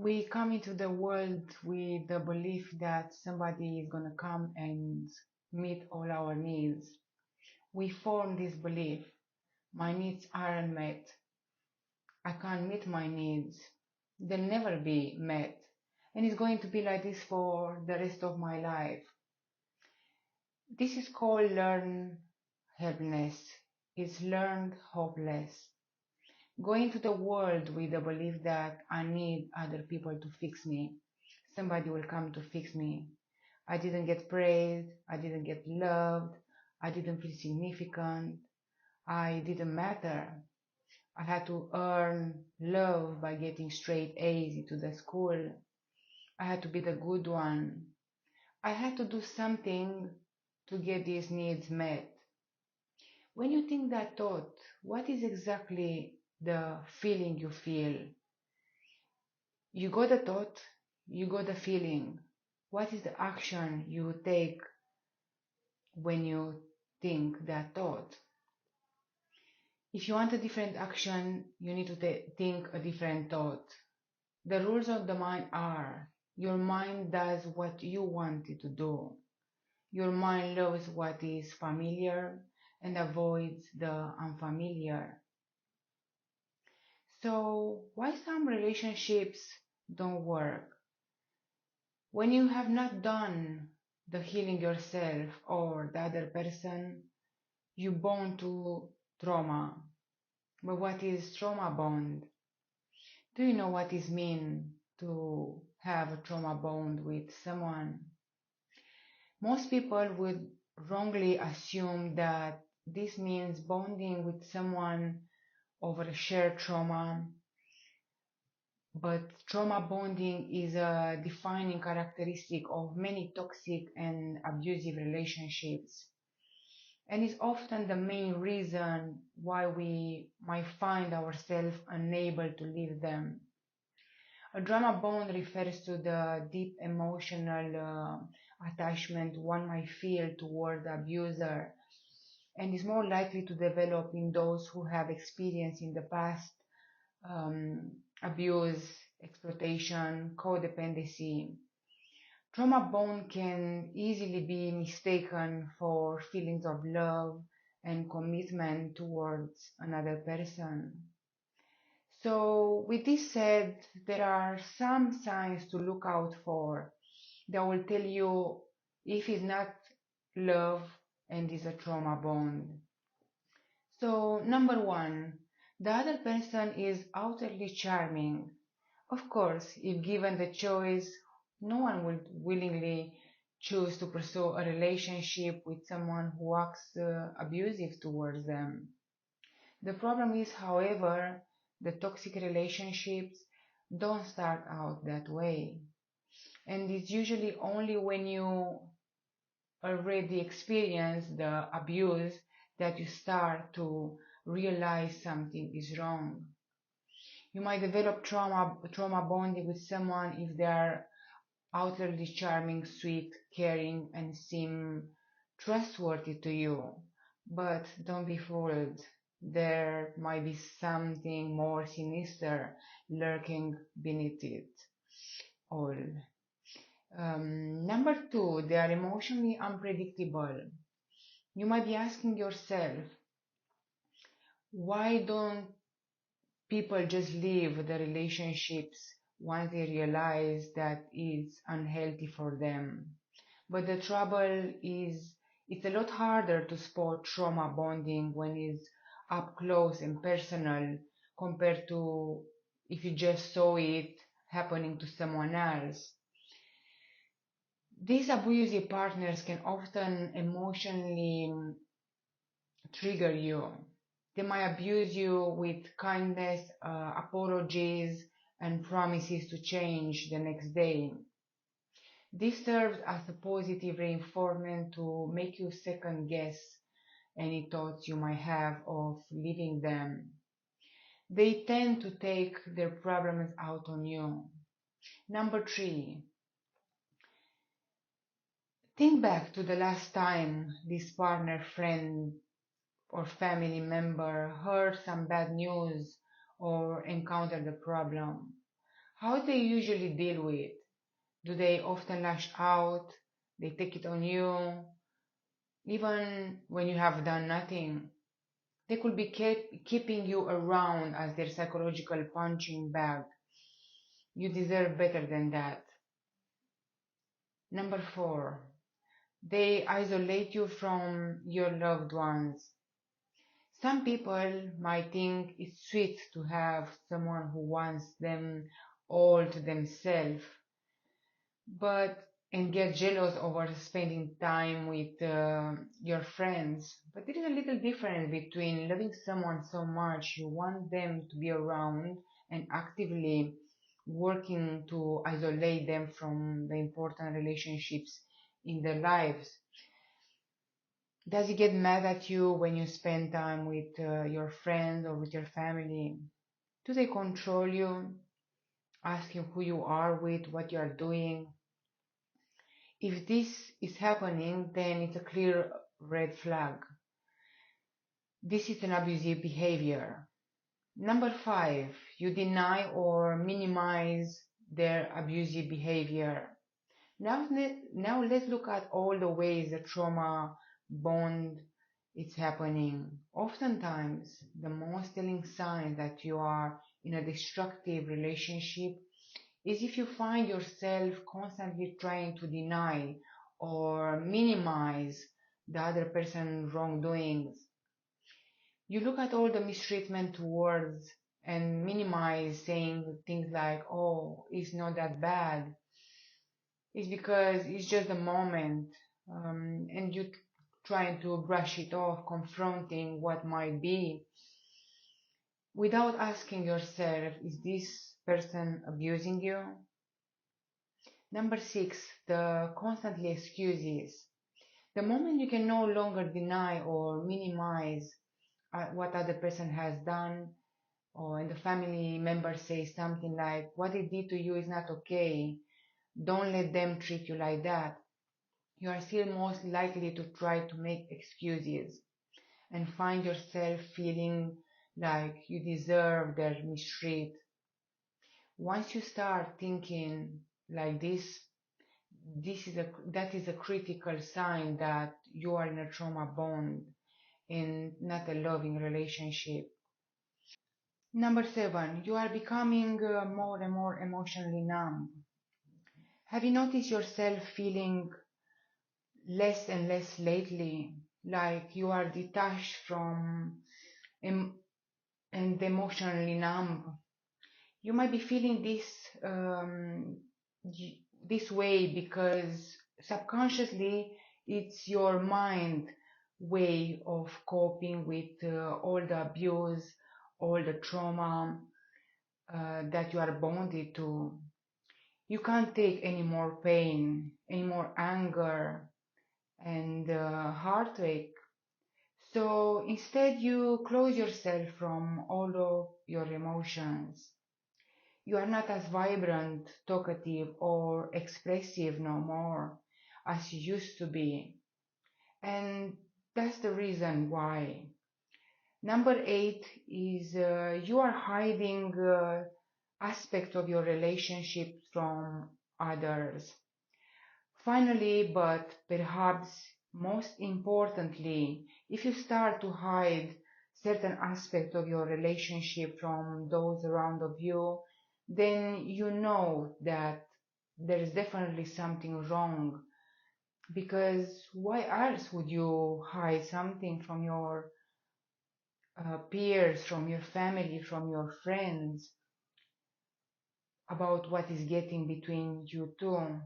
We come into the world with the belief that somebody is going to come and meet all our needs. We form this belief. My needs are unmet. I can't meet my needs. They'll never be met. And it's going to be like this for the rest of my life. This is called learned helplessness. It's learned hopeless. Going to the world with the belief that I need other people to fix me. Somebody will come to fix me. I didn't get praised. I didn't get loved. I didn't feel significant. I didn't matter. I had to earn love by getting straight A's into the school. I had to be the good one. I had to do something to get these needs met. When you think that thought, what is exactly the feeling you feel? You got the thought, you got the feeling. What is the action you take when you think that thought? If you want a different action, you need to think a different thought. The rules of the mind are your mind does what you want it to do. Your mind loves what is familiar and avoids the unfamiliar. So, why some relationships don't work? When you have not done the healing yourself or the other person, you bond to trauma. But what is trauma bond? Do you know what it means to have a trauma bond with someone? Most people would wrongly assume that this means bonding with someone over a shared trauma, but trauma bonding is a defining characteristic of many toxic and abusive relationships, and is often the main reason why we might find ourselves unable to leave them. A trauma bond refers to the deep emotional attachment one might feel toward the abuser and is more likely to develop in those who have experienced in the past abuse, exploitation, codependency. Trauma bond can easily be mistaken for feelings of love and commitment towards another person. So, with this said, there are some signs to look out for that will tell you if it's not love and is a trauma bond. So, number one, the other person is outwardly charming. Of course, if given the choice, no one would willingly choose to pursue a relationship with someone who acts abusive towards them. The problem is, however, the toxic relationships don't start out that way. And it's usually only when you already experience the abuse that you start to realize something is wrong. You might develop trauma bonding with someone if they are outwardly charming, sweet, caring, and seem trustworthy to you. But don't be fooled. There might be something more sinister lurking beneath it all. Number two, they are emotionally unpredictable. You might be asking yourself, why don't people just leave the relationships once they realize that it's unhealthy for them? But the trouble is, it's a lot harder to spot trauma bonding when it's up close and personal compared to if you just saw it happening to someone else. These abusive partners can often emotionally trigger you. They might abuse you with kindness, apologies, and promises to change the next day. This serves as a positive reinforcement to make you second guess any thoughts you might have of leaving them. They tend to take their problems out on you. Number three, think back to the last time this partner, friend, or family member heard some bad news or encountered a problem. How they usually deal with? Do they often lash out? They take it on you, even when you have done nothing. They could be keeping you around as their psychological punching bag. You deserve better than that. Number four, they isolate you from your loved ones. Some people might think it's sweet to have someone who wants them all to themselves, but and get jealous over spending time with your friends. But there is a little difference between loving someone so much you want them to be around and actively working to isolate them from the important relationships in their lives. Does he get mad at you when you spend time with your friends or with your family? Do they control you, asking who you are with, what you are doing? If this is happening, then it's a clear red flag. This is an abusive behavior. Number five, you deny or minimize their abusive behavior. Now let's look at all the ways the trauma bond is happening. Oftentimes, the most telling sign that you are in a destructive relationship is if you find yourself constantly trying to deny or minimize the other person's wrongdoings. You look at all the mistreatment towards and minimize saying things like, oh, it's not that bad. It's because it's just a moment, and you trying to brush it off, confronting what might be, without asking yourself, is this person abusing you? Number six, the constantly excuses. The moment you can no longer deny or minimize what other person has done, or and the family member says something like, what they did to you is not okay, don't let them treat you like that, you are still most likely to try to make excuses and find yourself feeling like you deserve their mistreat. Once you start thinking like that is a critical sign that you are in a trauma bond and not a loving relationship. Number seven, you are becoming more and more emotionally numb. Have you noticed yourself feeling less and less lately, like you are detached from em- and emotionally numb? You might be feeling um, this way because subconsciously it's your mind way of coping with all the abuse, all the trauma that you are bonded to. You can't take any more pain, any more anger and heartache. So instead, you close yourself from all of your emotions. You are not as vibrant, talkative, or expressive no more as you used to be. And that's the reason why. Number eight is you are hiding aspects of your relationship from others. Finally, but perhaps most importantly, if you start to hide certain aspects of your relationship from those around of you, then you know that there is definitely something wrong. Because why else would you hide something from your peers, from your family, from your friends about what is getting between you two?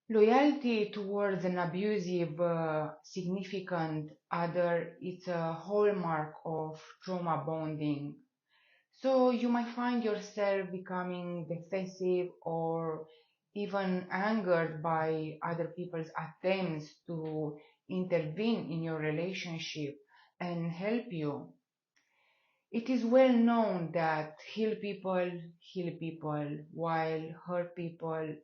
Loyalty towards an abusive, significant other is a hallmark of trauma bonding. So you might find yourself becoming defensive or even angered by other people's attempts to intervene in your relationship and help you. It is well known that heal people, while hurt people.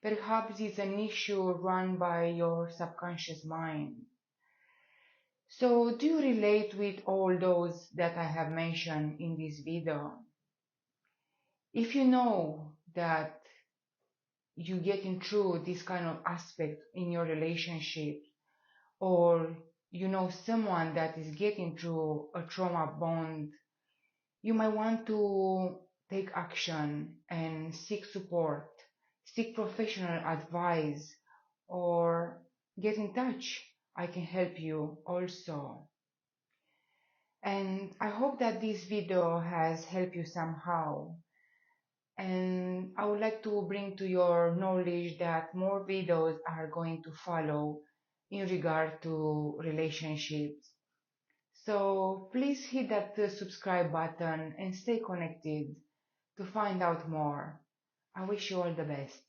Perhaps it's an issue run by your subconscious mind. So, do you relate with all those that I have mentioned in this video? If you know that you getting through this kind of aspect in your relationship, or you know someone that is getting through a trauma bond, you might want to take action and seek support, seek professional advice, or get in touch. I can help you also. And I hope that this video has helped you somehow. And I would like to bring to your knowledge that more videos are going to follow in regard to relationships. So please hit that subscribe button and stay connected to find out more. I wish you all the best.